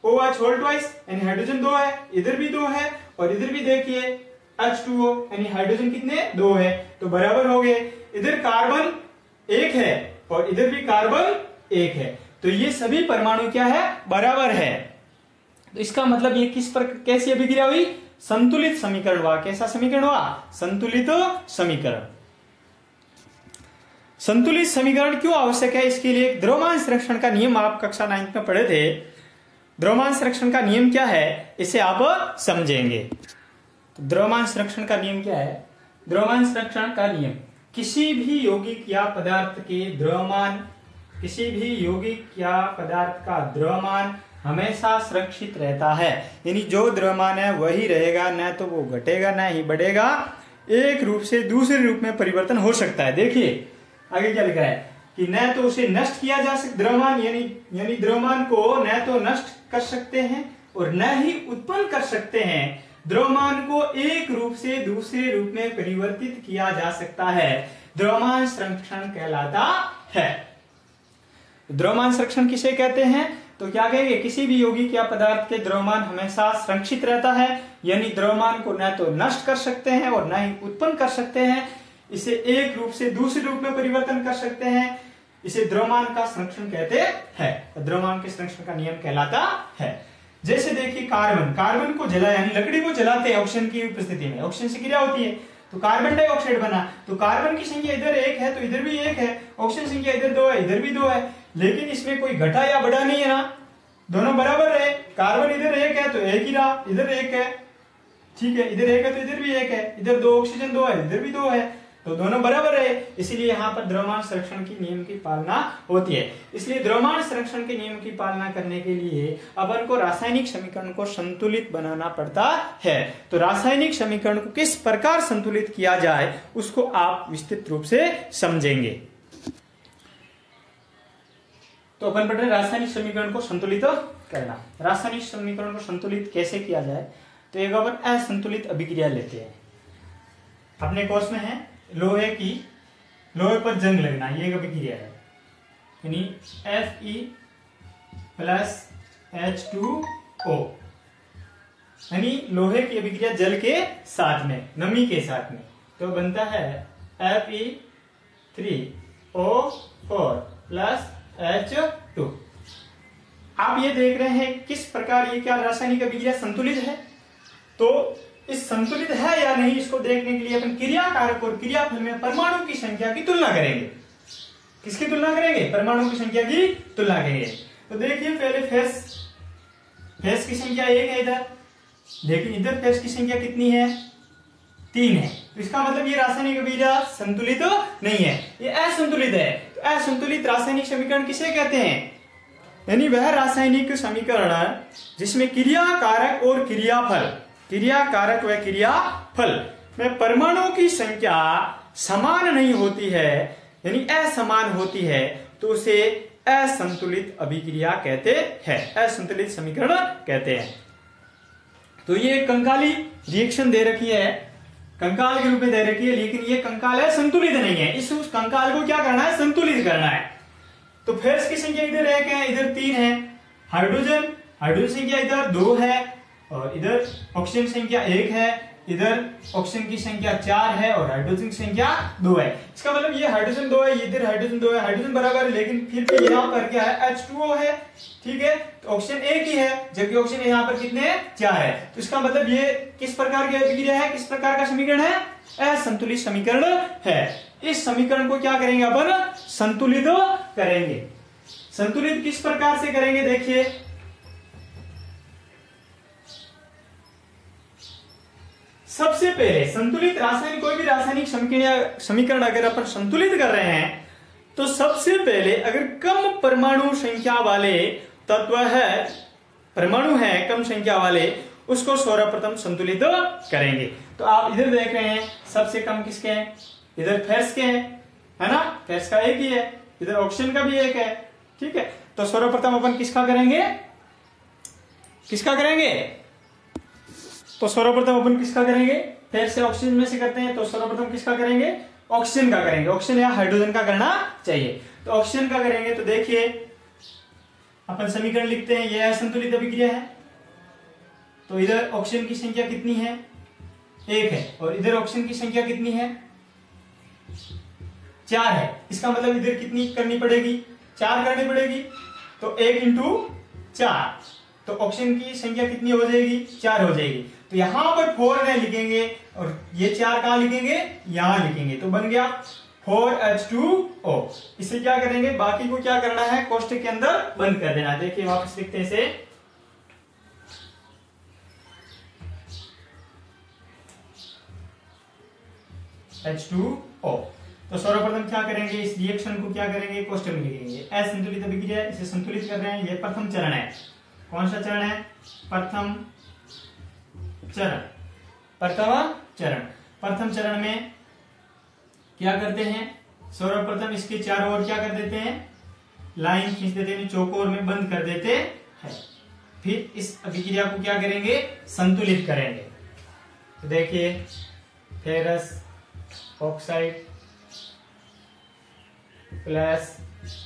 OH होल ट्वाइस यानी हाइड्रोजन 2 है, इधर भी 2 है, और इधर भी देखिए H2O यानी हाइड्रोजन कितने? 2 है, तो बराबर हो गए। इधर कार्बन 1 है और इधर भी कार्बन 1 है, तो ये सभी परमाणु क्या है? बराबर है। तो इसका मतलब ये किस पर कैसी अभिक्रिया हुई? संतुलित समीकरण हुआ। कैसा समीकरण हुआ? संतुलित समीकरण। संतुलित समीकरण क्यों आवश्यक है? इसके लिए द्रव्यमान संरक्षण का नियम आप कक्षा 9 में पढ़े थे। द्रव्यमान संरक्षण का नियम क्या है इसे आप समझेंगे। तो द्रव्यमान संरक्षण का नियम क्या है? द्रव्यमान संरक्षण का नियम किसी भी यौगिक या पदार्थ के द्रव्यमान, किसी भी यौगिक या पदार्थ का द्रव्यमान हमेशा सुरक्षित रहता है, यानी जो द्रव्यमान है वही रहेगा, न तो वो घटेगा न ही बढ़ेगा, एक रूप से दूसरे रूप में परिवर्तन हो सकता है। देखिए आगे क्या लिखा है कि न तो उसे नष्ट किया जा सकता, द्रव्यमान यानी द्रव्यमान को न तो नष्ट कर सकते हैं और न ही उत्पन्न कर सकते हैं, द्रव्यमान को एक रूप से दूसरे रूप में परिवर्तित किया जा सकता है, द्रव्यमान संरक्षण कहलाता है। द्रव्यमान संरक्षण किसे कहते हैं? तो क्या कहेंगे, किसी भी यौगिक या पदार्थ के द्रव्यमान हमेशा संरक्षित रहता है, यानी द्रव्यमान को न तो नष्ट कर सकते हैं और न ही उत्पन्न कर सकते हैं। इसे एक रूप से दूसरे रूप में परिवर्तन कर सकते हैं। इसे द्रव्यमान का संरक्षण कहते हैं। द्रव्यमान के संरक्षण का नियम कहलाता है। जैसे देखिए कार्बन को जला, यानी लकड़ी को जलाते हैं ऑक्सीजन की उपस्थिति में, ऑक्सीजन से क्रिया होती है तो कार्बन डाइऑक्साइड बना। तो कार्बन की संख्या इधर 1 है तो इधर भी 1 है, ऑक्सीजन संख्या इधर 2 है, इधर भी 2 है, लेकिन इसमें कोई घटा या बढ़ा नहीं है ना, दोनों बराबर है। कार्बन इधर 1 है तो 1 ही रहा, इधर 1 है, ठीक है, इधर 1 है तो इधर भी 1 है, इधर 2 ऑक्सीजन 2 है, इधर भी 2 है, तो दोनों बराबर है। इसलिए यहाँ पर द्रव्यमान संरक्षण की नियम की पालना होती है। इसलिए द्रव्यमान संरक्षण के नियम की पालना करने के लिए अपन को रासायनिक समीकरण को संतुलित बनाना पड़ता है। तो रासायनिक समीकरण को किस प्रकार संतुलित किया जाए उसको आप विस्तृत रूप से समझेंगे। तो अपन पढ़ रहे रासायनिक समीकरण को संतुलित करना। रासायनिक समीकरण को संतुलित कैसे किया जाए, तो एक अपन असंतुलित अभिक्रिया लेते हैं। अपने कोर्स में है लोहे पर जंग लगना, ये एक अभिक्रिया है, यानी Fe+H2O, यानी लोहे की अभिक्रिया जल के साथ में, नमी के साथ में, तो बनता है Fe3O4+H2। आप ये देख रहे हैं किस प्रकार ये क्या रासायनिक अभिक्रिया संतुलित है। तो इस संतुलित है या नहीं इसको देखने के लिए अपन क्रिया कारक और क्रियाफल में परमाणु की संख्या की तुलना करेंगे। किसकी तुलना करेंगे, परमाणु की संख्या की तुलना करेंगे। तो देखिए पहले फेस की संख्या 1 है इधर, लेकिन इधर फेस की संख्या कितनी है, 3 है। तो इसका मतलब ये रासायनिक अभिक्रिया संतुलित नहीं है, ये असंतुलित है। तो असंतुलित रासायनिक समीकरण किसे कहते हैं, यानी वह रासायनिक समीकरण जिसमें क्रिया कारक और क्रियाफल, क्रिया कारक व क्रियाफल में परमाणुओं की संख्या समान नहीं होती है, यानी असमान होती है, तो उसे असंतुलित अभिक्रिया कहते हैं, असंतुलित समीकरण कहते हैं। तो ये कंकाली रिएक्शन दे रखी है, कंकाल के रूप में दे रखी है, लेकिन ये कंकाल है संतुलित नहीं है। इस उस कंकाल को क्या करना है, संतुलित करना है। तो फेस की संख्या इधर 1 है, इधर 3 है। हाइड्रोजन संख्या इधर 2 है और इधर ऑक्सीजन संख्या 1 है, इधर ऑक्सीजन की संख्या 4 है और हाइड्रोजन की संख्या 2 है। इसका मतलब ये हाइड्रोजन 2 है, इधर हाइड्रोजन 2 है, हाइड्रोजन बराबर है, लेकिन फिर भी यहाँ पर क्या है, H2O है, ठीक है। तो ऑक्सीजन 1 ही है, जबकि ऑक्सीजन यहाँ पर कितने हैं, 4 है। तो इसका मतलब ये किस प्रकार की अभिक्रिया है, किस प्रकार का समीकरण है, असंतुलित समीकरण है। इस समीकरण को क्या करेंगे अपन, संतुलित करेंगे। संतुलित किस प्रकार से करेंगे, देखिए सबसे पहले संतुलित रासायनिक, कोई भी रासायनिक समीकरण अगर अपन संतुलित कर रहे हैं तो सबसे पहले अगर कम परमाणु संख्या वाले तत्व है, परमाणु है कम संख्या वाले, उसको सर्वप्रथम संतुलित करेंगे। तो आप इधर देख रहे हैं सबसे कम किसके हैं, इधर फेस के हैं, है ना, फेस का 1 ही है, इधर ऑक्सीजन का भी 1 है, ठीक है। तो सर्वप्रथम अपन किसका करेंगे, तो सर्वप्रथम अपन किसका करेंगे, फिर से ऑक्सीजन में से करते हैं, तो सर्वप्रथम किसका करेंगे, ऑक्सीजन का करेंगे। ऑक्सीजन या हाइड्रोजन का करना चाहिए, तो ऑक्सीजन का करेंगे। तो देखिए अपन समीकरण लिखते हैं, यह असंतुलित अभिक्रिया है। तो इधर ऑक्सीजन की संख्या कितनी है, 1 है, और इधर ऑक्सीजन की संख्या कितनी है, 4 है। इसका मतलब इधर कितनी करनी पड़ेगी, 4 करनी पड़ेगी। तो 1 × 4, तो ऑक्सीजन की संख्या कितनी हो जाएगी, 4 हो जाएगी। तो यहां पर 4 नहीं लिखेंगे और ये 4 कहां लिखेंगे, यहां लिखेंगे, तो बन गया 4H2O। इसे क्या करेंगे, बाकी को क्या करना है, कोष्ठक के अंदर बंद कर देना। देखिए वापस लिखते हैं इसे, H2O। तो सर्वप्रथम क्या करेंगे, इस रिएक्शन को क्या करेंगे, कोष्ठक में लिखेंगे। असंतुलित अभिक्रिया, इसे संतुलित कर रहे हैं, यह प्रथम चरण है। कौन सा चरण है, प्रथम चरण में क्या करते हैं, सर्वप्रथम इसके चारों ओर क्या कर देते हैं, लाइन खींच देते हैं, चौकोर में बंद कर देते हैं। फिर इस अभिक्रिया को क्या करेंगे, संतुलित करेंगे। तो देखिए फेरस ऑक्साइड +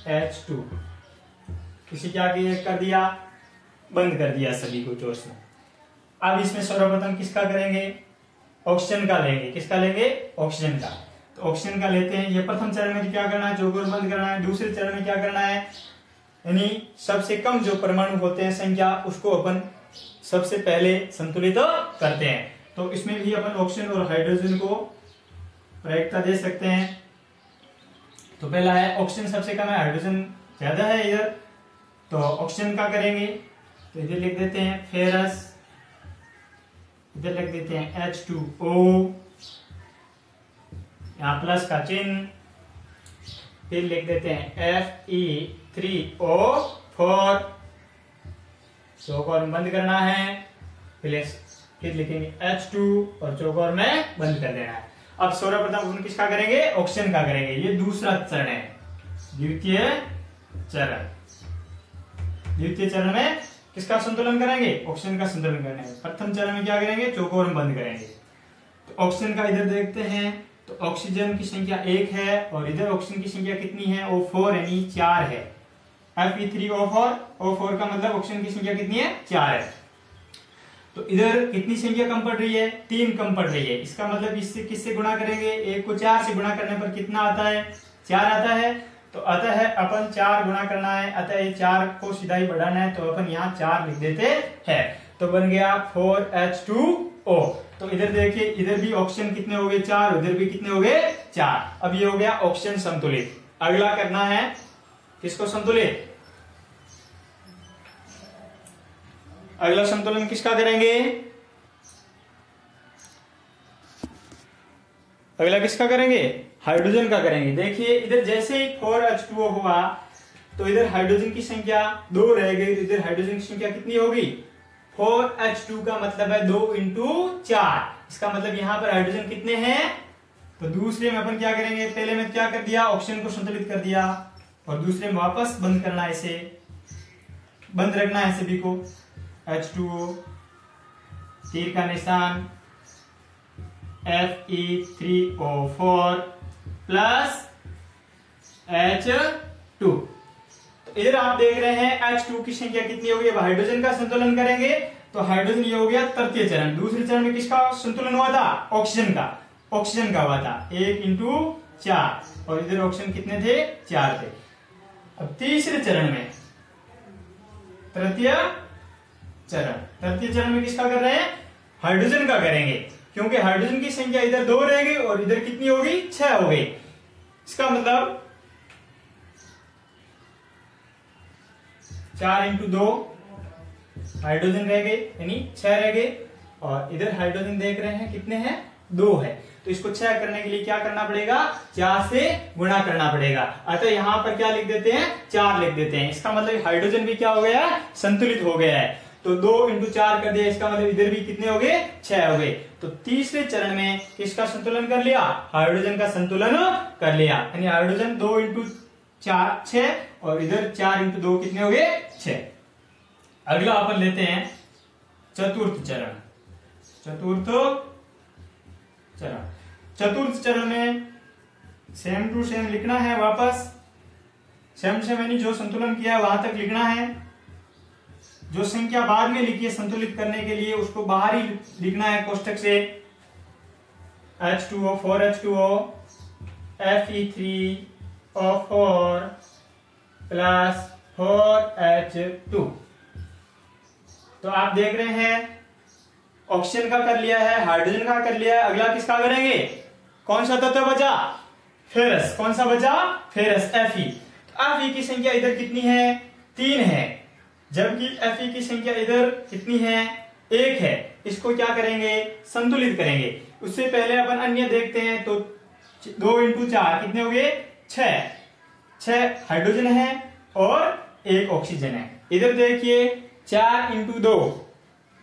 H2, इसे क्या कर दिया, बंद कर दिया सभी को जोश में। अब इसमें सर्वप्रथम किसका करेंगे, ऑक्सीजन का लेंगे। किसका लेंगे, ऑक्सीजन का। तो ऑक्सीजन का लेते हैं। ये प्रथम चरण में क्या करना है, चौकोर बंद करना है। दूसरे चरण में क्या करना है, यानी सबसे कम जो परमाणु होते हैं संख्या, उसको अपन सबसे पहले संतुलित करते हैं। तो इसमें भी अपन ऑक्सीजन और हाइड्रोजन को प्रायिकता दे सकते हैं। तो पहला है ऑक्सीजन सबसे कम है, हाइड्रोजन ज्यादा है इधर, तो ऑक्सीजन का करेंगे। तो इधर लिख देते हैं फेरस, इधर लिख देते हैं H2O, यहां प्लस का चिन्ह, फिर लिख देते हैं Fe3O4, चौकोर में बंद करना है, फिर लिखेंगे H2 और चौकोर में बंद कर देना है। अब सर्वप्रथम अपन किसका करेंगे, ऑक्सीजन का करेंगे। ये दूसरा चरण है, द्वितीय चरण। द्वितीय चरण में किसका संतुलन करेंगे, ऑक्सीजन का संतुलन करेंगे। प्रथम चरण में क्या करेंगे, चौकोर में बंद करेंगे। तो ऑक्सीजन का इधर देखते हैं, तो ऑक्सीजन की संख्या 1 है और इधर ऑक्सीजन की संख्या कितनी है, O4 यानी 4 है। Fe3O4, O4 का मतलब ऑक्सीजन की संख्या कितनी है, 4 है। तो इधर कितनी संख्या कम पड़ रही है, 3 कम पड़ रही है। इसका मतलब इससे किससे गुणा करेंगे, 1 को 4 से गुणा करने पर कितना आता है, 4 आता है। तो अतः अपन 4 गुणा करना है, अतः ये 4 को सीधा ही बढ़ाना है, तो अपन यहाँ 4 लिख देते हैं। तो बन गया 4H2O। तो इधर देखिए, इधर भी ऑक्सीजन कितने हो गए, 4, उधर भी कितने हो गए, 4। अब ये हो गया ऑक्सीजन संतुलित। अगला करना है किसको संतुलित, अगला संतुलन किसका करेंगे, अगला किसका करेंगे, हाइड्रोजन का करेंगे। देखिए इधर जैसे ही 4H2O हुआ तो इधर हाइड्रोजन की संख्या 2 रह गई, इधर हाइड्रोजन की संख्या कितनी होगी, 4H2 का मतलब है 2 × 4। इसका मतलब यहां पर हाइड्रोजन कितने हैं, तो दूसरे में अपन क्या करेंगे, पहले में क्या कर दिया, ऑक्सीजन को संतुलित कर दिया और दूसरे में वापस बंद करना है, इसे बंद रखना है सभी को। H2O, तीर का निशान, Fe3O4 प्लस H2। तो इधर आप देख रहे हैं H2 की संख्या कितनी होगी। अब हाइड्रोजन का संतुलन करेंगे तो हाइड्रोजन ये हो गया तृतीय चरण। दूसरे चरण में किसका संतुलन हुआ था, ऑक्सीजन का, ऑक्सीजन का हुआ था 1 × 4 और इधर ऑक्सीजन कितने थे, 4 थे। अब तीसरे चरण में, तृतीय चरण में किसका कर रहे हैं, हाइड्रोजन का करेंगे, क्योंकि हाइड्रोजन की संख्या इधर 2 रह गई और इधर कितनी होगी, 6 हो गई। इसका मतलब 4 × 2 हाइड्रोजन रह गए, यानी 6 रह गए और इधर हाइड्रोजन देख रहे हैं कितने हैं, 2 है। तो इसको 6 करने के लिए क्या करना पड़ेगा, 4 से गुणा करना पड़ेगा। अतः यहां पर क्या लिख देते हैं, 4 लिख देते हैं। इसका मतलब हाइड्रोजन भी क्या हो गया, संतुलित हो गया है। तो 2 × 4 कर दिया, इसका मतलब इधर भी कितने हो गए, 6 हो गए। तो तीसरे चरण में किसका संतुलन कर लिया, हाइड्रोजन का संतुलन कर लिया, यानी हाइड्रोजन 2 × 4 6 और इधर 4 × 2 कितने हो गए, 6। अगला अपन लेते हैं चतुर्थ चरण। चतुर्थ चरण में सेम टू सेम लिखना है, वापस सेम यानी जो संतुलन किया वहां तक लिखना है। जो संख्या बाद में लिखी है संतुलित करने के लिए उसको बाहर ही लिखना है कोष्टक से। H2O 4H2O Fe3O4 plus 4H2। तो आप देख रहे हैं ऑक्सीजन का कर लिया है, हाइड्रोजन का कर लिया है। अगला किसका करेंगे, कौन सा तत्व बचा, फेरस। कौन सा बचा, फेरस, Fe। तो Fe की संख्या इधर कितनी है, 3 है, जबकि Fe की संख्या इधर कितनी है, 1 है। इसको क्या करेंगे, संतुलित करेंगे। उससे पहले अपन अन्य देखते हैं। तो 2 × 4 कितने हो गए, 6 हाइड्रोजन है और 1 ऑक्सीजन है। इधर देखिए 4 × 2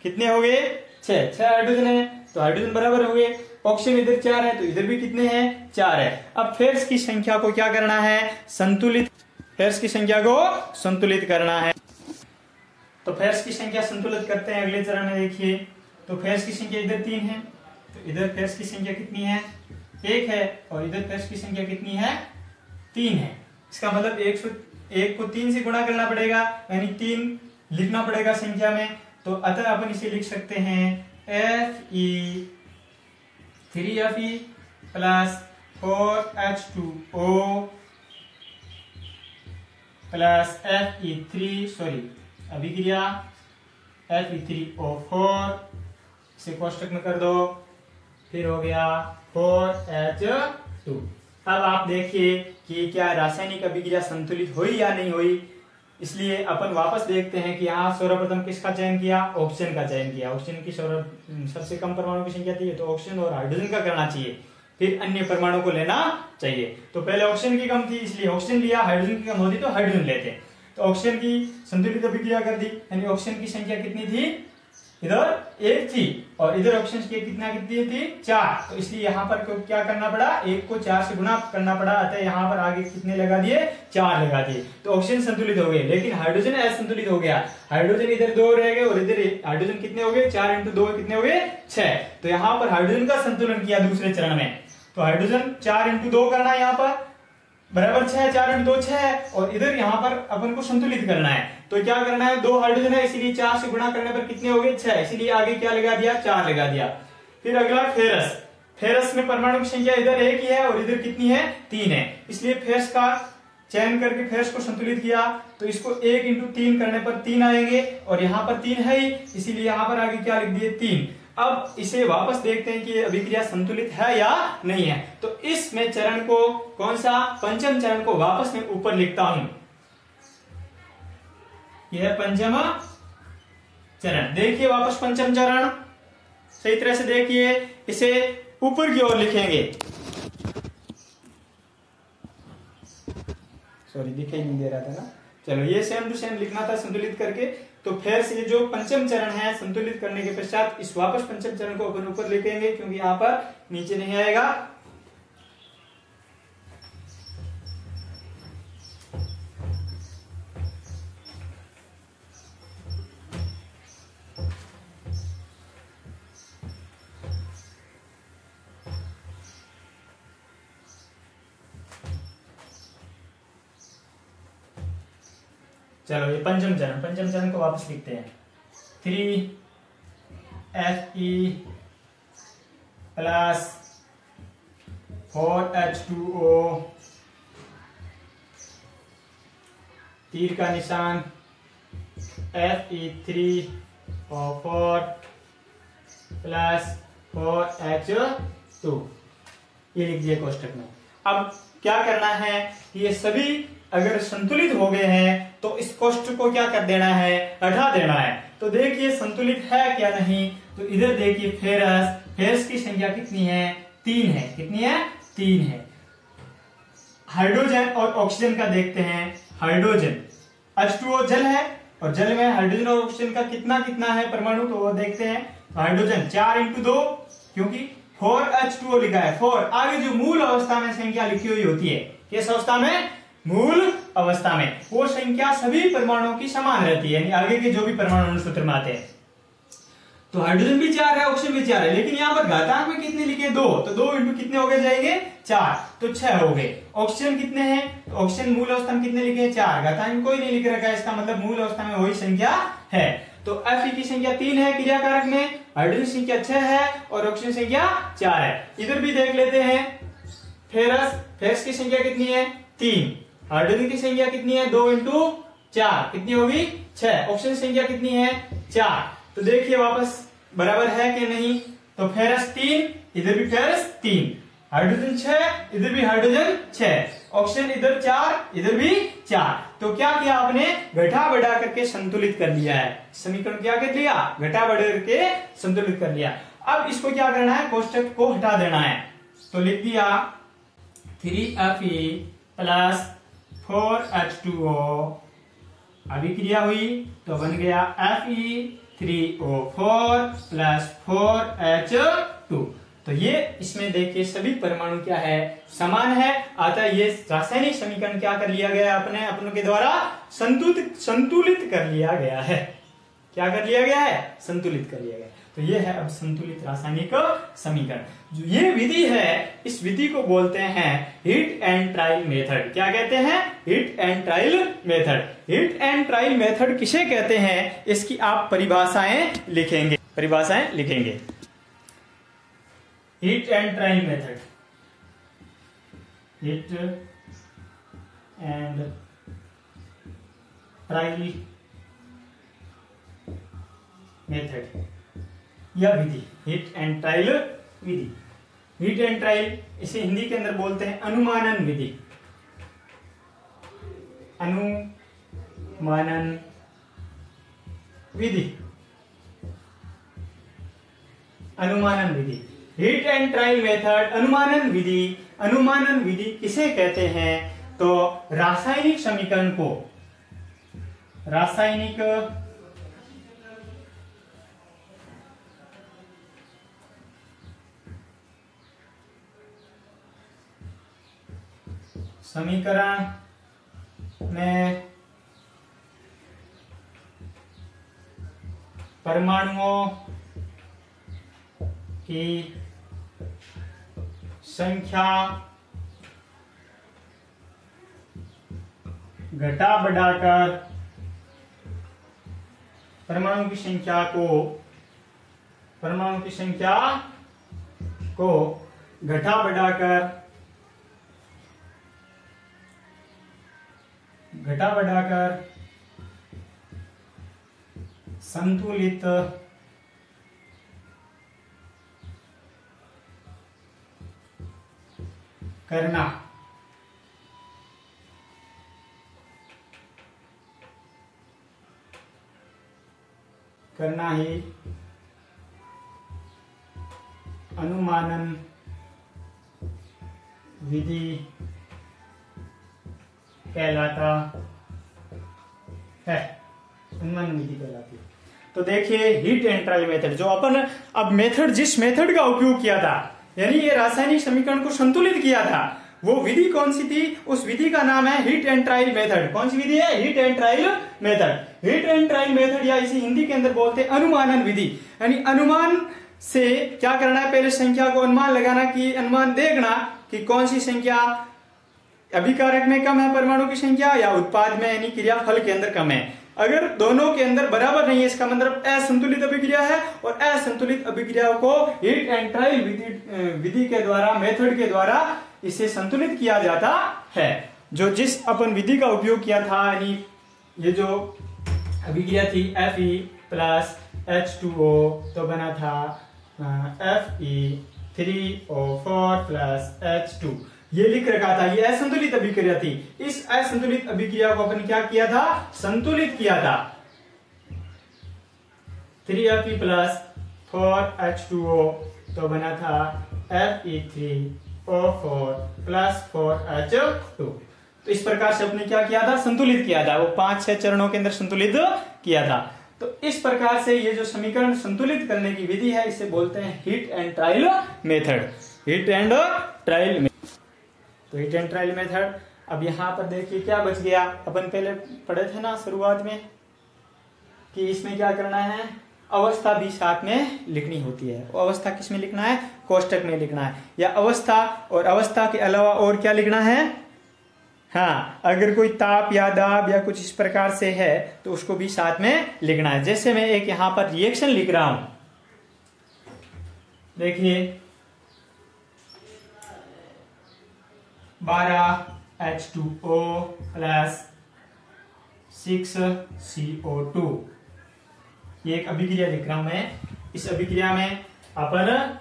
कितने हो गए, 6 हाइड्रोजन है, तो हाइड्रोजन बराबर हो गए। ऑक्सीजन इधर 4 है तो इधर भी कितने हैं, 4 है। अब फेरस की संख्या को क्या करना है, संतुलित, फेरस की संख्या को संतुलित करना है। तो फेरस की संख्या संतुलित करते हैं अगले चरण में। देखिए तो फेरस की संख्या इधर 3 है, तो इधर फेरस की संख्या कितनी है, 1 है और इधर फेरस की संख्या कितनी है, 3 है। इसका मतलब 1 को 3 से गुणा करना पड़ेगा, यानी 3 लिखना पड़ेगा संख्या में। तो अतः अपन इसे लिख सकते हैं Fe3Fe प्लस 4H2O प्लस अभिक्रिया Fe3O4, इसे कोष्टक में कर दो, फिर हो गया 4H2। अब आप देखिए कि क्या रासायनिक अभिक्रिया संतुलित हुई या नहीं हुई। इसलिए अपन वापस देखते हैं कि यहाँ सर्वप्रथम किसका चयन किया, ऑक्सीजन का चयन किया। ऑक्सीजन की सबसे कम परमाणु की संख्या थी, तो ऑक्सीजन और हाइड्रोजन का करना चाहिए, फिर अन्य परमाणु को लेना चाहिए। तो पहले ऑक्सीजन की कम थी इसलिए ऑक्सीजन लिया, हाइड्रोजन की कम होती तो हाइड्रोजन लेते। तो ऑक्सीजन की संतुलित अभिक्रिया कर दी, यानी ऑक्सीजन की संख्या कितनी थी, इधर 1 थी और इधर ऑक्सीजन की कितनी थी 4। तो इसलिए यहाँ पर क्या करना पड़ा, 1 को 4 से गुणा करना पड़ा, अतः यहाँ पर आगे कितने लगा दिए, 4 लगा दिए। तो ऑक्सीजन संतुलित हो गए, लेकिन हाइड्रोजन असंतुलित हो गया। हाइड्रोजन इधर 2 रह गए और इधर हाइड्रोजन कितने हो गए, 4 × 2 कितने हो गए, 6। तो यहाँ पर हाइड्रोजन का संतुलन किया दूसरे चरण में। तो हाइड्रोजन 4 × 2 करना है यहाँ पर बराबर 6, 4 × 2 6, और इधर यहाँ पर अपन को संतुलित करना है। तो क्या करना है, 2 हाइड्रोजन है इसलिए 4 से गुणा करने पर कितने हो गए, 6, इसलिए आगे क्या लगा दिया, 4 लगा दिया। फिर अगला फेरस। फेरस में परमाणु की संख्या इधर 1 ही है और इधर कितनी है, 3 है, इसलिए फेरस का चयन करके फेरस को संतुलित किया। तो इसको 1 × 3 करने पर 3 आएंगे और यहाँ पर 3 है ही, इसीलिए यहाँ पर आगे क्या लिख दिए, 3। अब इसे वापस देखते हैं कि ये अभिक्रिया संतुलित है या नहीं है। तो इसमें चरण को, कौन सा, पंचम चरण को वापस मैं ऊपर लिखता हूं। यह पंचम चरण, देखिए वापस पंचम चरण सही तरह से देखिए, इसे ऊपर की ओर लिखेंगे। सॉरी दिखाई नहीं दे रहा था ना, चलो ये सेम टू सेम लिखना था संतुलित करके। तो फिर से ये जो पंचम चरण है संतुलित करने के पश्चात इस वापस पंचम चरण को अपन ऊपर लिखेंगे, क्योंकि यहाँ पर नीचे नहीं आएगा। चलो ये पंचम चरण को वापस लिखते हैं। 3Fe प्लस 4H2O, तीर का निशान Fe3O4 प्लस 4H2, ये लिख दिए कोष्टक में। अब क्या करना है कि ये सभी अगर संतुलित हो गए हैं तो इस कोष्टक को क्या कर देना है, हटा देना है। तो देखिए संतुलित है क्या नहीं, तो इधर देखिए फेरस की संख्या कितनी है, 3 है, कितनी है, 3 है। हाइड्रोजन और ऑक्सीजन का देखते हैं। हाइड्रोजन H2O जल है और जल में हाइड्रोजन और ऑक्सीजन का कितना है परमाणु, तो वो देखते हैं। हाइड्रोजन 4 × 2, क्योंकि 4H2O लिखा है। 4 आगे जो मूल अवस्था में संख्या लिखी हुई होती है, किस अवस्था में, मूल अवस्था में, वो संख्या सभी परमाणुओं की समान रहती है, यानी आगे के जो भी परमाणु सूत्र में आते हैं। तो हाइड्रोजन भी 4 है, ऑक्सीजन भी 4 है, लेकिन यहाँ पर घातांक में कितने लिखे, 2, तो 2 × कितने हो गए जाएंगे, 4, तो 6 हो गए। ऑक्सीजन कितने हैं, तो ऑक्सीजन मूल अवस्था में कितने लिखे हैं, 4, घातांक में कोई नहीं लिख रखा है, इसका मतलब मूल अवस्था में वही संख्या है। तो Fe की संख्या 3 है क्रियाकारक में, हाइड्रोजन संख्या 6 है और ऑक्सीजन संख्या 4 है। इधर भी देख लेते हैं। फेरस की संख्या कितनी है, 3, हाइड्रोजन की संख्या कितनी है, 2 × 4 कितनी होगी, 6, ऑक्सीजन संख्या कितनी है, 4। तो देखिए वापस बराबर है कि नहीं, तो फेरस 3, इधर भी फेरस 3, हाइड्रोजन 6, इधर भी हाइड्रोजन 6, ऑक्सीजन इधर 4, इधर भी 4। तो क्या किया आपने, घटा बढ़ा करके संतुलित कर लिया है। समीकरण क्या कर लिया, घटा बढ़ा करके संतुलित कर लिया। अब इसको क्या करना है, कोष्टक को हटा देना है। तो लिख दिया 3Fe प्लस 4H2O, अभिक्रिया हुई तो बन गया Fe3O4 प्लस 4H2। तो ये इसमें देखिए सभी परमाणु क्या है, समान है। अतः ये रासायनिक समीकरण क्या कर लिया गया, अपनों के द्वारा संतुलित कर लिया गया है। क्या कर लिया गया है, संतुलित कर लिया गया। तो ये है अब संतुलित रासायनिक समीकरण। जो ये विधि है, इस विधि को बोलते हैं हिट एंड ट्रायल मेथड। क्या कहते हैं, hit and trial method. Hit and trial method किसे कहते हैं, इसकी आप परिभाषाएं लिखेंगे, परिभाषाएं लिखेंगे। Hit and trial method, hit and trial method या विधि, हिट एंड ट्रायल विधि। हिट एंड ट्रायल इसे हिंदी के अंदर बोलते हैं अनुमानन विधि, अनुमानन विधि, अनुमानन विधि। हिट एंड ट्रायल मेथड, अनुमानन विधि। अनुमानन विधि किसे कहते हैं, तो रासायनिक समीकरण को, रासायनिक समीकरण में परमाणुओं की संख्या घटा बढ़ाकर, परमाणु की संख्या को, परमाणु की संख्या को घटा बढ़ाकर, घटा बढ़ाकर संतुलित करना, करना ही अनुमानन विधि कहलाता है, अनुमानन विधि कहलाती है। तो देखिए हिट एंड ट्रायल मेथड, जो अपन अब मेथड, जिस मेथड का उपयोग किया था, यानी ये रासायनिक समीकरण को संतुलित किया था, वो विधि कौन सी थी, उस विधि का नाम है हिट एंड ट्रायल मेथड। कौन सी विधि है, hit and trial method. Hit and trial method या इसे हिंदी के अंदर बोलते हैं अनुमानन विधि। यानी अनुमान से क्या करना है, पहले संख्या को अनुमान लगाना, कि अनुमान देखना कि कौन सी संख्या अभिकारक में कम है, परमाणु की संख्या, या उत्पाद में यानी क्रियाफल के अंदर कम है। अगर दोनों के अंदर बराबर नहीं है, इसका मतलब असंतुलित अभिक्रिया है, और असंतुलित अभिक्रिया को हिट एंड ट्रायल विधि के द्वारा, मेथड के द्वारा इसे संतुलित किया जाता है। जो जिस अपन विधि का उपयोग किया था, यानी ये जो अभिक्रिया थी Fe प्लस H2O, तो बना था Fe3O4 प्लस H2, ये लिख रखा था। ये असंतुलित अभिक्रिया थी। इस असंतुलित अभिक्रिया को अपन क्या किया था, संतुलित किया था। 3Fe प्लस 4H2O, तो बना था Fe3O4 प्लस 4H2। तो इस प्रकार से अपने क्या किया था, संतुलित किया था। वो 5-6 चरणों के अंदर संतुलित किया था। तो इस प्रकार से ये जो समीकरण संतुलित करने की विधि है, इसे बोलते हैं hit and trial method, hit and trial method. तो हिट एंड ट्रायल मेथड। अब यहां पर देखिए क्या बच गया, अपन पहले पढ़े थे ना शुरुआत में कि इसमें क्या करना है, अवस्था भी साथ में लिखनी होती है। वो अवस्था किस में लिखना है, कोष्टक में लिखना है, या अवस्था और अवस्था के अलावा और क्या लिखना है, हाँ, अगर कोई ताप या दाब या कुछ इस प्रकार से है तो उसको भी साथ में लिखना है। जैसे मैं एक यहां पर रिएक्शन लिख रहा हूं, देखिए 12H2O प्लस 6CO2, ये एक अभिक्रिया लिख रहा हूं मैं। इस अभिक्रिया में अपन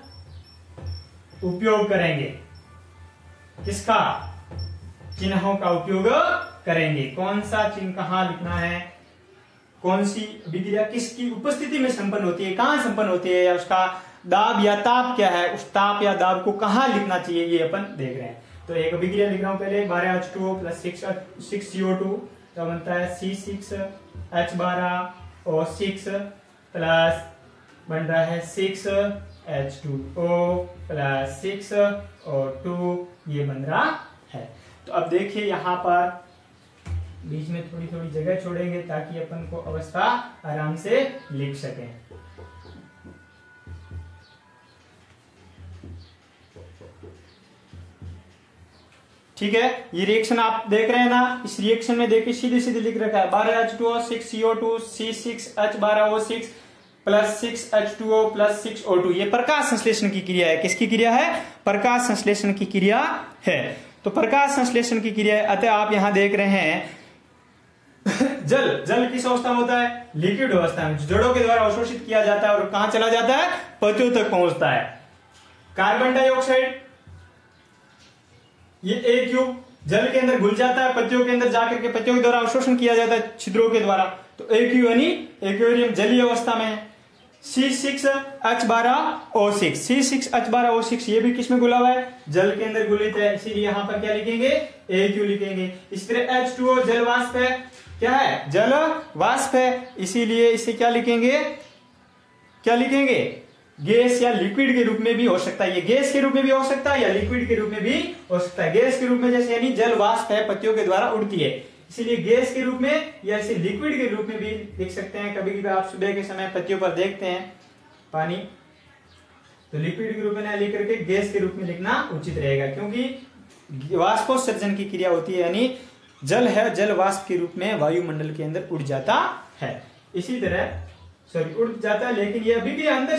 उपयोग करेंगे किसका, चिन्हों का उपयोग करेंगे। कौन सा चिन्ह कहां लिखना है, कौन सी अभिक्रिया किसकी उपस्थिति में संपन्न होती है, कहां संपन्न होती है, या उसका दाब या ताप क्या है, उस ताप या दाब को कहां लिखना चाहिए, ये अपन देख रहे हैं। तो एक अभिक्रिया लिख रहा हूं पहले, 12H2O प्लस 6CO2, तो बनता है C6H12O6 प्लस बन रहा है 6H2O प्लस 6O2, ये बन रहा है। तो अब देखिए यहां पर बीच में थोड़ी थोड़ी जगह छोड़ेंगे ताकि अपन को अवस्था आराम से लिख सकें। ठीक है, ये रिएक्शन आप देख रहे हैं ना, इस रिएक्शन में देखिए सीधे सीधे लिख रखा है 12H2O 6CO2 C6H12O6 plus 6H2O plus 6O2। ये प्रकाश संश्लेषण की क्रिया है। किसकी क्रिया है? प्रकाश संश्लेषण की क्रिया है। तो प्रकाश संश्लेषण की क्रिया है। अतः आप यहां देख रहे हैं जल किस अवस्था में होता है? लिक्विड अवस्था में, जड़ों के द्वारा अवशोषित किया जाता है और कहां चला जाता है? पत्तियों तक पहुंचता है। कार्बन डाइऑक्साइड ये AQ जल के अंदर घुल जाता है, पत्तियों के अंदर जाकर के पत्तियों के द्वारा अवशोषण किया जाता है छिद्रों के द्वारा। तो AQ यानी एक्वेरियम जलीय अवस्था में है। C6H12O6 C6H12O6 ये भी किसमें घुला हुआ है? जल के अंदर घुलित है, इसीलिए यहां पर क्या लिखेंगे? AQ लिखेंगे। इस तरह H2O जल वाष्प है। क्या है? जल वाष्प है, इसीलिए इसे क्या लिखेंगे? क्या लिखेंगे? गैस या लिक्विड के रूप में भी हो सकता है। ये गैस के रूप में भी हो सकता है या लिक्विड के रूप में भी हो सकता है। गैस के रूप में जैसे यानी जल वाष्प है, पत्तियों के द्वारा उड़ती है, इसीलिए गैस के रूप में या इसे लिक्विड के रूप में भी लिख सकते हैं। कभी कभी आप सुबह के समय पत्तियों पर देखते हैं पानी, तो लिक्विड के रूप में ना लिख करके गैस के रूप में लिखना उचित रहेगा, क्योंकि वाष्पोत्सर्जन की क्रिया होती है, यानी जल है, जल वाष्प के रूप में वायुमंडल के अंदर उड़ जाता है। इसी तरह उड़ जाता है, लेकिन ये अभी भी अंदर